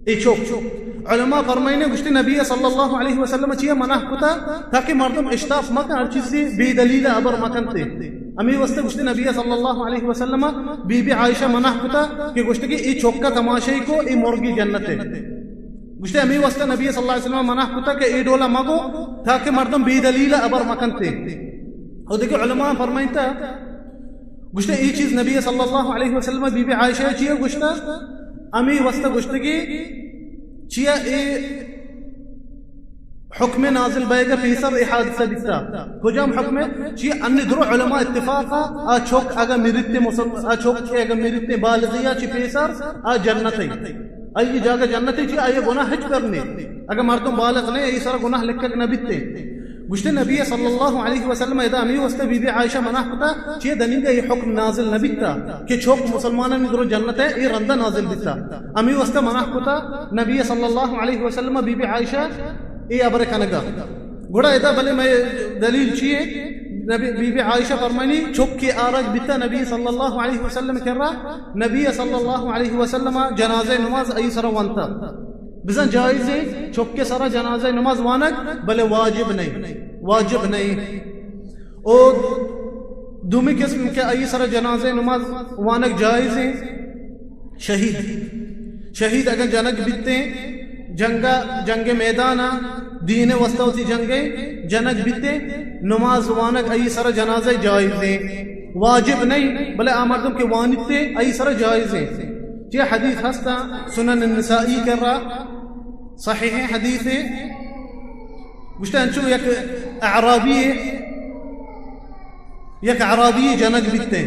ای چوک علماء فرمائنے گشتی نبی صلی اللہ علیہ وسلم چیئے منع کتا تاکہ مردم اشتاف مکن ہر چیز سے بے دلیل ابر مکن تے امی واسطے گشتی نبی صلی اللہ علیہ وسلم بی بی عائشہ منع کتا کہ گشتی کی ای چوک کا تماشائی کو ای مرگی جنت ہے گشتی امی واسطے نبی صلی اللہ علیہ وسلم منع کتا کہ ای ڈولا مگو تاکہ مردم بے دلیل ابر مکن تے اور دیکھو علماء فرمائنتا گشتی ای چیز نبی صلی اللہ علیہ وسلم بی بی عائشہ چیئے گشتا امی واسطے گشتی کی چیا اے حکم نازل بیگا پیسر اے حادثہ دیتا کجام حکم چیا ان درو علماء اتفاقا آ چوک اگا میرتے بالغیا چی پیسر آ جنتی آئی جاگا جنتی چی آئی گناہ حج کرنے اگر مردم بالغ نہیں ای سر گناہ لکھک نبیتے گشتے نبی صلی اللہ علیہ وسلم ادا امی واسطے بی بی عائشہ منع کتا چی دنیگا یہ حکم نازل نبیتا کہ چوک مسلمانہ میں درو جنت ہے یہ رندہ نازل بیتا امی واسطے منع کتا نبی صلی اللہ علیہ وسلم بی بی عائشہ یہ ابر کنگا گوڑا ادا بلے میں دلیل چیئے بی بی عائشہ فرمانی چوک کی آرگ بیتا نبی صلی اللہ علیہ وسلم کر رہا نبی صلی اللہ علیہ وسلم جنازہ نماز ای سر وانتا بزن جائز ہے چوک کے سارا جنازہ نماز وانک بلے واجب نہیں اور دومی قسم کے ای سارا جنازہ نماز وانک جائز ہے شہید اگر جنگ بیتے جنگ میدانا دین وسطوتی جنگ بیتے نماز وانک ای سارا جنازہ جائز ہے واجب نہیں بلے آمردم کے وانتے ای سارا جائز ہے یہ حدیث ہستا سنن النسائی کر رہا صحیح حدیث ہے گشتے انچو یک عرابی جنگ بیتے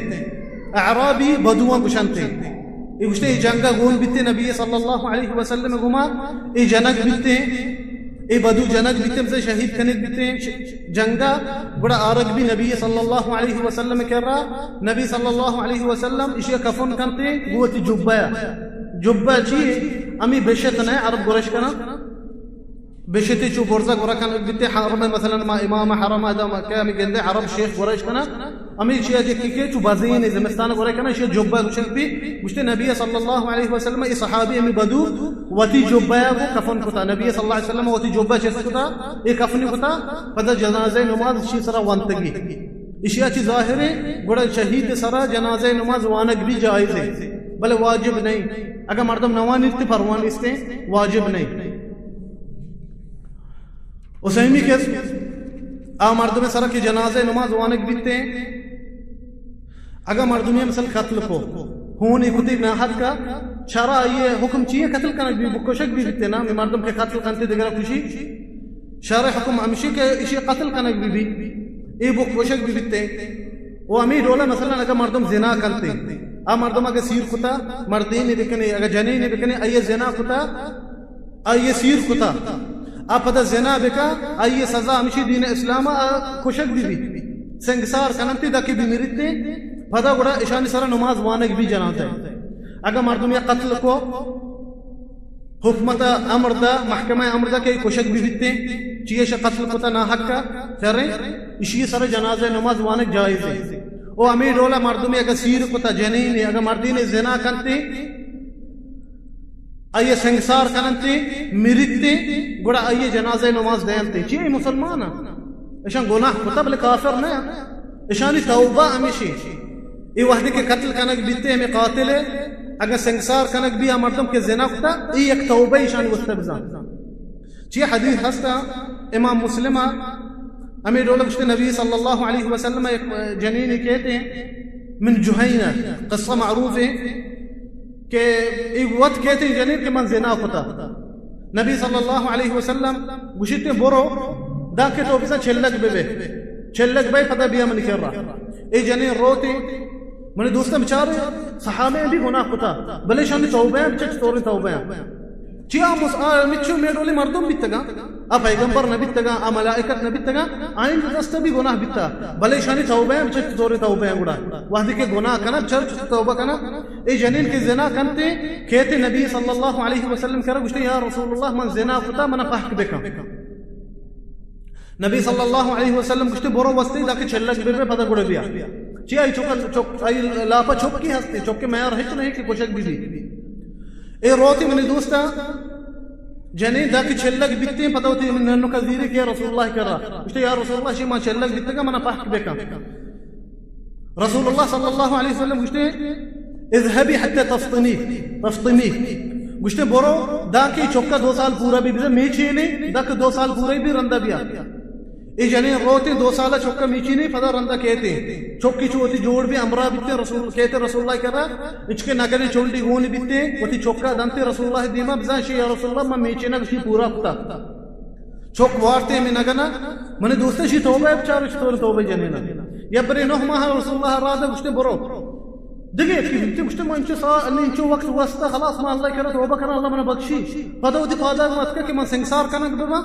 اعرابی بدوان گشنتے یہ گشتے جنگا گول بیتے نبی صلی اللہ علیہ وسلم گما یہ جنگ بیتے اے بدو جنگ بیتے سے شہید کنید بیتے جنگا بڑا آرگ بھی نبی صلی اللہ علیہ وسلم کر رہا نبی صلی اللہ علیہ وسلم اشیا کفن کنتے گوتی جبہ چیئے امی بشت نہیں عرب گرش کنا بشتی چو برزا گرہ کنا بیتے حرم مثلا ما امام حرم آدم کامی گندے عرب شیخ گرش کنا امی چیئے دیکھی کہ چو بازین زمستان گرہ کنا اشیا جبہ گشت بھی گشتے نبی صلی اللہ علیہ وسلم ای صحابی امی بدو وتی جبہ کو کفن کتا نبی صلی اللہ علیہ وسلم وتی جبہ چیز کتا ای کفن کتا پدا جنازہ نماز اسی سرا وانتگی اشیا چی ظاہر ہے گوڑا شہید سرا جنازہ نماز وانک بھی جائز ہے بلے واجب نہیں اگر مردم نوان ارتی پروان اس نے واجب نہیں اسیمی کے مردم سرا کی جنازہ نماز وانک بیتے ہیں اگر مردمی مثل قتل کو ہونی کتی ناحد کا شرع یہ حکم چیئے قتل کنک بھی بکشک بھی بیتے نا مردم کے قتل کنتے دیگر کشی شرع حکم ہمشی کے اسی قتل کنک بھی ای بکشک بھی بیتے وہ امی ڈولا مثلا اگر مردم زنا کنتے مردم اگر سیر کتا مردین بکنے اگر جنین بکنے ای زنا کتا ای سیر کتا پدا زنا بکا ای سزا ہمشی دین اسلام کشک بھی سنگسار کنمتی دا کی بھی مرتے پدا گڑا اشانی سارا نماز وانک بھی جناتا ہے اگر مردم یا قتل کو حکمت امر دا محکمہ امر دا کہ کشک بھی بیتے چیئے شا قتل کتا نا حق کا کریں اسی سارا جنازہ نماز وانک جائز ہے او امیر رولا مردمی اگر سیر کتا جنین اگر مردین زنا کنتے آئیے سنگسار کنتے مرتے گوڑا آئیے جنازہ نماز دینتے چیئے مسلمان اشان گناہ کتا بلے کافر نہیں اشانی توبہ ہمیشی ای وحدی کے قتل کنک بیتے ہمیں قاتل ہے اگر سنگسار کنک بھی مردم کے زنا کتا ای ایک توبہ اشانی وستبزان چیئے حدیث ہستا امام مسلمہ امیر رولہ بشتے نبی صلی اللہ علیہ وسلم ایک جنینی کہتے ہیں من جہینہ قصہ معروف ہے کہ ایک وقت کہتے ہیں جنین کہ من زنا کتا نبی صلی اللہ علیہ وسلم گشتے برو دا کے تو بسا چھلک بے پتہ بیا من کر رہا ای جنین روتے منی دوستا بچارے صحابے بھی گناہ کتا بلے شانی توبہ ہیں بچے چطوری توبہ ہیں چیا مچو میڈولی مردم بیتگا پیغمبر نبیتگا ملائکت نبیتگا آئین دستا بھی گناہ بیتا بلے شانی توبہ ہیں بچے چطوری توبہ ہیں گوڑا وحدی کے گناہ کنا بچار توبہ کنا ای جنین کے زنا کنتے کہتے نبی صلی اللہ علیہ وسلم کرا گوشتے یا رسول اللہ من زنا کتا من پاک بکا نبی صلی اللہ علیہ وسلم گوشتے برو وستے لاکے چھلک بے پتہ گوڑے بیا چی آئی لاپا چھوک کی ہستے چھوک کے میار ہچ نہیں کہ کشک بھی اے روتی منی دوستا جنين ذاك تشلق بيتين فتوتي من انه كثيرك يا رسول الله كرا قلت يا رسول الله شي ما تشلق بيتك ما انا بحكي بك رسول الله صلى الله عليه وسلم قلت اذهبي حتى تفطميه قلت برو داكي چوكا 2 سال پورا بھی میچی نہیں داك 2 سال پورا بھی رندا بیا اي جنين روتے 2 سال چوكا میچی نہیں فدا رندا کہتے چوکی چوتی جوڑ بھی امرا بیتے رسول کہتے رسول الله کرا اچکے نگرے چولٹی گونی بیتے وتی چوکا دانتے رسول الله دیما بزاشی یا رسول الله ما میچی نہ شی پورا کتا چوک وارتے میں نگنا من دوست شی توبہ بچار توبہ جنینا يبري نهمها رسول الله راده وشتي برو دقيت كيف انت وشتي ما انت صار اللي انت وقت واسطه خلاص ما الله كرت وبكر الله من بخشي فدا ودي قادا ما تك من سنسار كان بما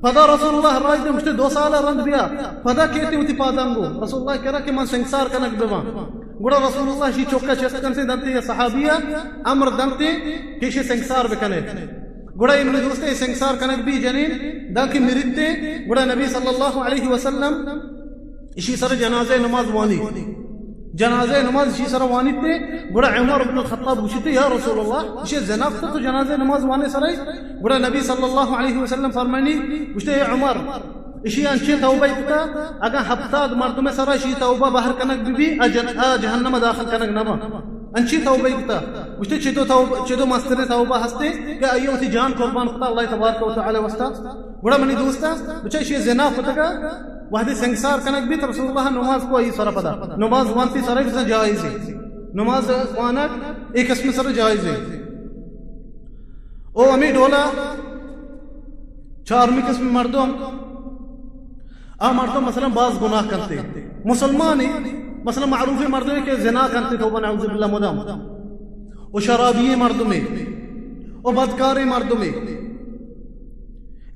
فدا رسول الله راده وشتي 2 سال رند بيا فدا كيتي ودي پادانگو رسول الله كرا کہ من سنسار كان بما گڑا رسول الله شي چوکا چست کن سے دنتے صحابیہ امر دنتے کہ شي سنسار بکنے گڑا ابن دوست سنسار کنک بھی جنین داکی مرتے گڑا نبی صلی اللہ علیہ وسلم اسی سر جنازہ نماز وانی جنازہ نماز اسی سر وانی تے گڑا عمر بن الخطاب وشتے یا رسول اللہ اسی جناب تو جنازہ نماز وانے سر گڑا نبی صلی اللہ علیہ وسلم فرمانی وشتے یا عمر اسی انچے توبہ کتا اگر ہفتاد مردم سر اسی توبہ باہر کنک بھی جہنم داخل کنک نما انچی توبہ کتا وشتے چدو مستر توبہ ہستے کہ ایو تی جان قربان کتا اللہ تبارک و تعالی واسطہ گڑا منی دوستا بچے اسی زنا فتگا وحدی سنگسار کنک بھی رسول اللہ نماز کو ای سر پدا نماز وانتی سر ایک جائز ہے نماز وانک ایک اسم سر جائز ہے او امی ڈولا چارمی قسم مردم مردم مثلا بعض گناہ کرتے مسلمانی مثلا معروف مردم کے زنا کرتے توبہ نعوذ باللہ مدام و شرابی مردم و بدکار مردم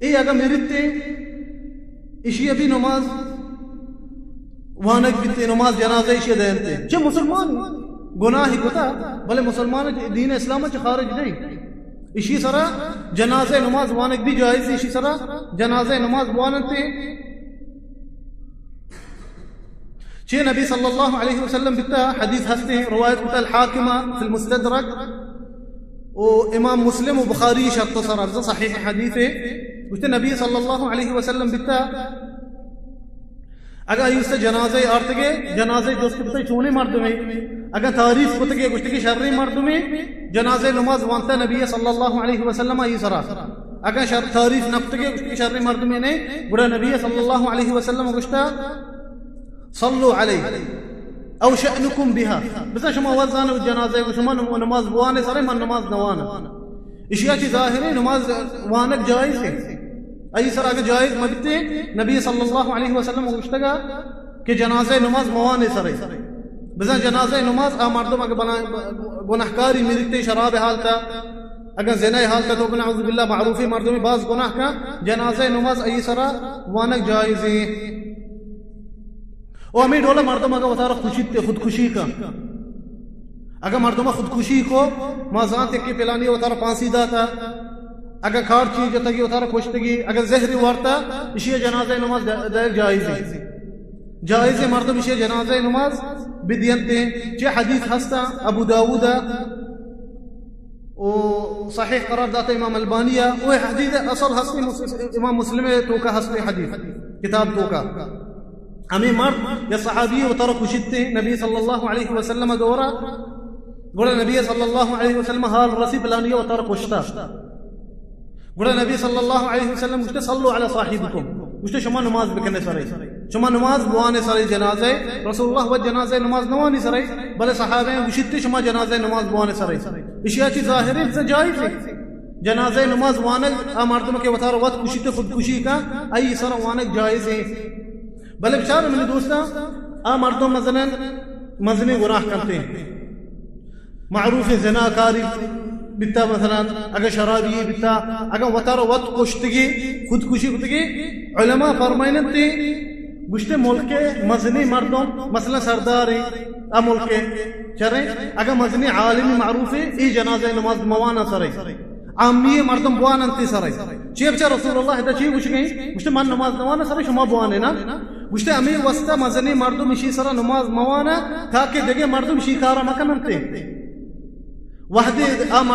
ای اگر مرتے اسی ابھی نماز وانک بیتے نماز جنازہ اسی دینتے جو مسلمان گناہی کتا بلے مسلمان دین اسلام چھ خارج نہیں اسی سرا جنازہ نماز وانک بھی جائز اسی سرا جنازہ نماز وانتے چھ نبی صلی اللہ علیہ وسلم بتا حدیث ہستے ہیں روایت بتا الحاکمہ فی المستدرک و امام مسلم و بخاری شرط سر افضل صحیح حدیث ہے اس نبی صلی اللہ علیہ وسلم بتا اگر ایسا جنازہ آرتگے جنازہ جو اس کے بتا چونے مردمیں اگر تعریف کتگے گشتگی شرری مردمیں جنازہ نماز وانتا نبی صلی اللہ علیہ وسلم آئی سرا اگر تعریف نفتگے گشتگی شرری مردمیں نے بڑا نبی صلی اللہ علیہ وسلم گشتا صلو علیہ او شأنکم بها بسا شما وزانے جنازہ شما نماز بوانے سرے من نماز نوانا اشیاء چی ظاہر ہے نماز وانک جائز ہے ای سر اگر جائز مجھتے نبی صلی اللہ علیہ وسلم گشتگا کہ جنازہ نماز موانے سرے بسا جنازہ نماز مردم اگر گناہکاری مرتے شراب حالتا اگر زنا حالتا تو نعوذ باللہ معروفی مردمی بعض گناہ کا جنازہ نماز ای سر وانک جائز ہے او ہمیں ڈولا مردم اگر وطارہ خودکشی کا اگر مردم خودکشی کو مازان تکی پلانی وطارہ پانسی داتا اگر کھار چیز جتا گی وطارہ کشتگی اگر زہری وارتا اسی جنازہ نماز دائر جائز ہے جائز مردم اسی جنازہ نماز بدینتے چی حدیث ہستا ابو داود و صحیح قرار داتا امام البانیہ وہ حدیث اصل ہستی امام مسلم توکا ہستی حدیث کتاب توکا ہمیں مرد یا صحابی و ترک کشتے نبی صلی اللہ علیہ وسلم دورا گوڑا نبی صلی اللہ علیہ وسلم حال رسی پلانی و ترک کشتا گوڑا نبی صلی اللہ علیہ وسلم گوشتے صلو علی صاحبکم گوشتے شما نماز بکنے سرے شما نماز بوانے سرے جنازے رسول اللہ و جنازے نماز نوانی سرے بلے صحابے گوشتے شما جنازے نماز بوانے سرے اشیاء چی ظاہری سے جائز ہے جنازے نماز وانک مردم کے وطار وقت کشتے خودکشی کا ای سر وانک جائز ہے بلے بچار میں دوستا مردم مثلا مزنی گناہ کرتے ہیں معروف زناکاری بتا مثلا اگر شرابی بتا اگر وطار وقت کشتگی خودکشی کتگی علماء فرمائنتے گشتے ملک مزنی مردم مثلا سرداری ملک چرے اگر مزنی عالمی معروف ہے ای جنازہ نماز موانا سرے عامی مردم بوان انتی سرے چیب چا رسول اللہ دا چیب وچ گئی گشتے من نماز نوانا سرے شما بوانے نا گشتے امی وسطہ مزنی مردم اشی سرا نماز موانا تاکہ دگے مردم شیکارا مکن انتے وحدی مردم